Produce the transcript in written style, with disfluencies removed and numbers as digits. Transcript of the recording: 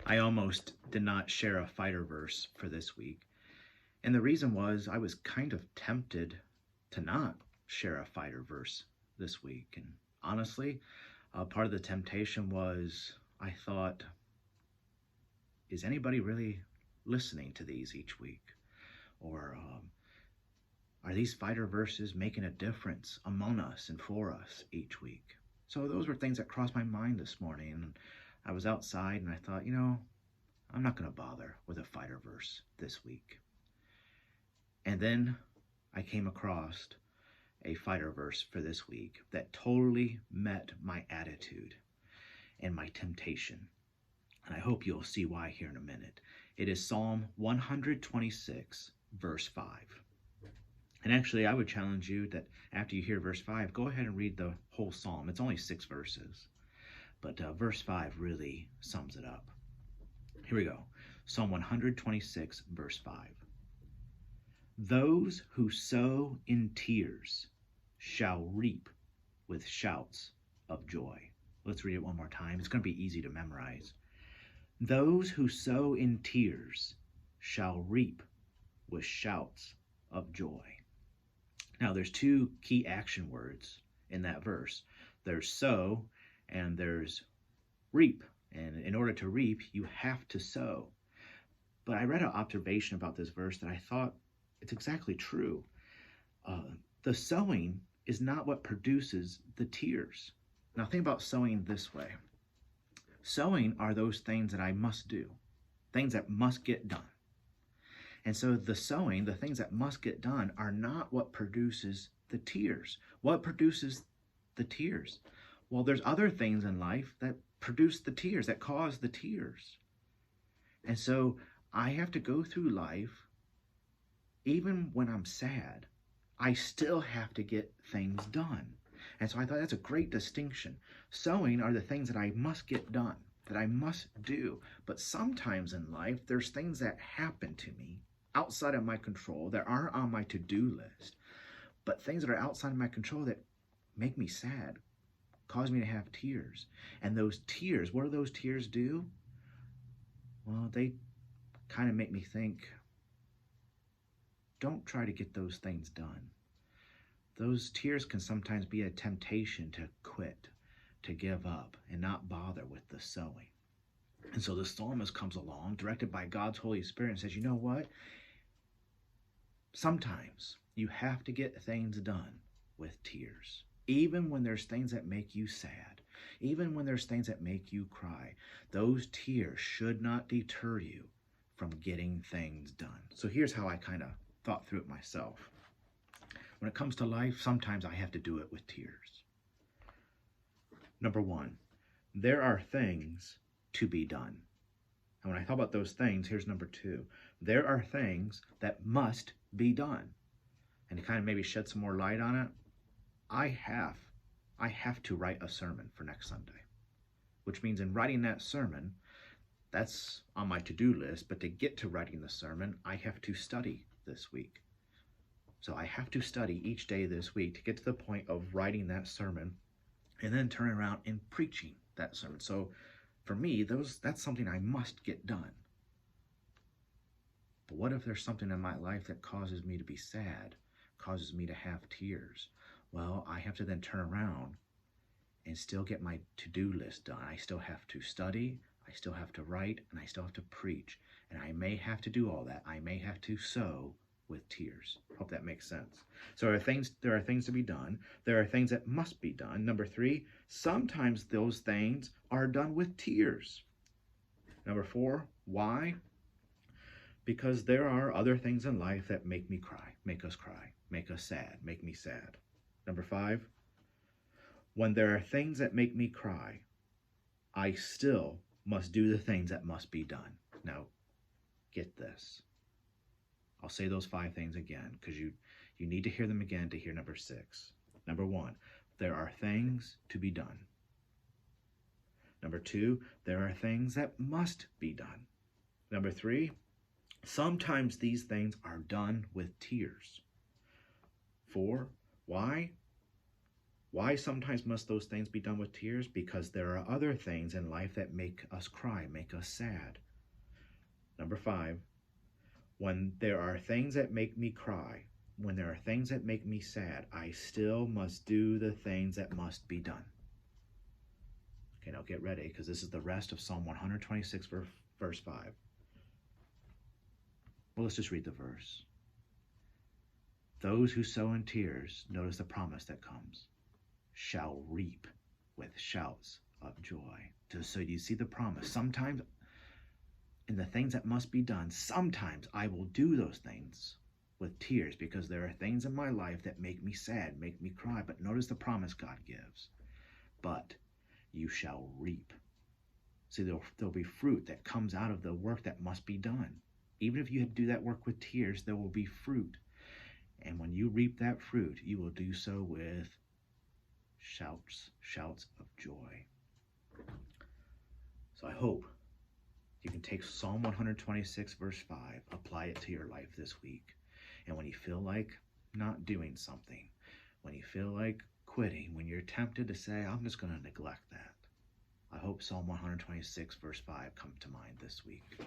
I almost did not share a fighter verse for this week. And the reason was I was kind of tempted to not share a fighter verse this week. And honestly, part of the temptation was I thought, is anybody really listening to these each week? Or are these fighter verses making a difference among us and for us each week? So those were things that crossed my mind this morning. And I was outside and I thought, I'm not going to bother with a fighter verse this week. And then I came across a fighter verse for this week that totally met my attitude and my temptation. And I hope you'll see why here in a minute. It is Psalm 126, verse 5. And actually, I would challenge you that after you hear verse 5, go ahead and read the whole psalm. It's only 6 verses. But verse 5 really sums it up. Here we go. Psalm 126, verse 5. Those who sow in tears shall reap with shouts of joy. Let's read it one more time. It's going to be easy to memorize. Those who sow in tears shall reap with shouts of joy. Now, there's 2 key action words in that verse. There's sow and there's reap. And in order to reap, you have to sow. But I read an observation about this verse that I thought it's exactly true. The sowing is not what produces the tears. Now think about sowing this way. Sowing are those things that I must do, things that must get done. And so the sowing, the things that must get done, are not what produces the tears. What produces the tears? Well, there's other things in life that produce the tears, that cause the tears. And so I have to go through life, even when I'm sad, I still have to get things done. And so I thought that's a great distinction. Sowing are the things that I must get done, that I must do. But sometimes in life, there's things that happen to me outside of my control, that aren't on my to-do list, but things that are outside of my control that make me sad, cause me to have tears. And those tears, what do those tears do? Well, they kind of make me think, don't try to get those things done. Those tears can sometimes be a temptation to quit, to give up, and not bother with the sowing. And so the psalmist comes along, directed by God's Holy Spirit, and says, you know what? Sometimes you have to get things done with tears. Even when there's things that make you sad, even when there's things that make you cry, those tears should not deter you from getting things done. So here's how I kind of thought through it myself. When it comes to life, sometimes I have to do it with tears. Number 1, there are things to be done. And when I thought about those things, here's number 2. There are things that must be done. And to kind of maybe shed some more light on it, I have to write a sermon for next Sunday, which means in writing that sermon, that's on my to-do list, but to get to writing the sermon, I have to study this week. So I have to study each day this week to get to the point of writing that sermon and then turn around and preaching that sermon. So for me, that's something I must get done. But what if there's something in my life that causes me to be sad, causes me to have tears? Well, I have to then turn around and still get my to-do list done. I still have to study, I still have to write, and I still have to preach. And I may have to do all that. I may have to sow with tears. Hope that makes sense. So there are things to be done. There are things that must be done. Number 3, sometimes those things are done with tears. Number 4, why? Because there are other things in life that make me cry, make us sad, make me sad. Number 5, when there are things that make me cry, I still must do the things that must be done. Now, get this. I'll say those 5 things again because you need to hear them again to hear number 6. Number 1, there are things to be done. Number 2, there are things that must be done. Number 3, sometimes these things are done with tears. 4, why? Why sometimes must those things be done with tears? Because there are other things in life that make us cry, make us sad. Number 5, when there are things that make me cry, when there are things that make me sad, I still must do the things that must be done. Okay, now get ready, because this is the rest of Psalm 126, verse 5. Well, let's just read the verse. Those who sow in tears, notice the promise that comes, shall reap with shouts of joy. So you see the promise. Sometimes in the things that must be done, sometimes I will do those things with tears because there are things in my life that make me sad, make me cry. But notice the promise God gives. But you shall reap. See, there'll be fruit that comes out of the work that must be done. Even if you do that work with tears, there will be fruit. And when you reap that fruit, you will do so with shouts of joy. So I hope you can take Psalm 126, verse 5, apply it to your life this week. And when you feel like not doing something, when you feel like quitting, when you're tempted to say, I'm just going to neglect that, I hope Psalm 126, verse 5 comes to mind this week.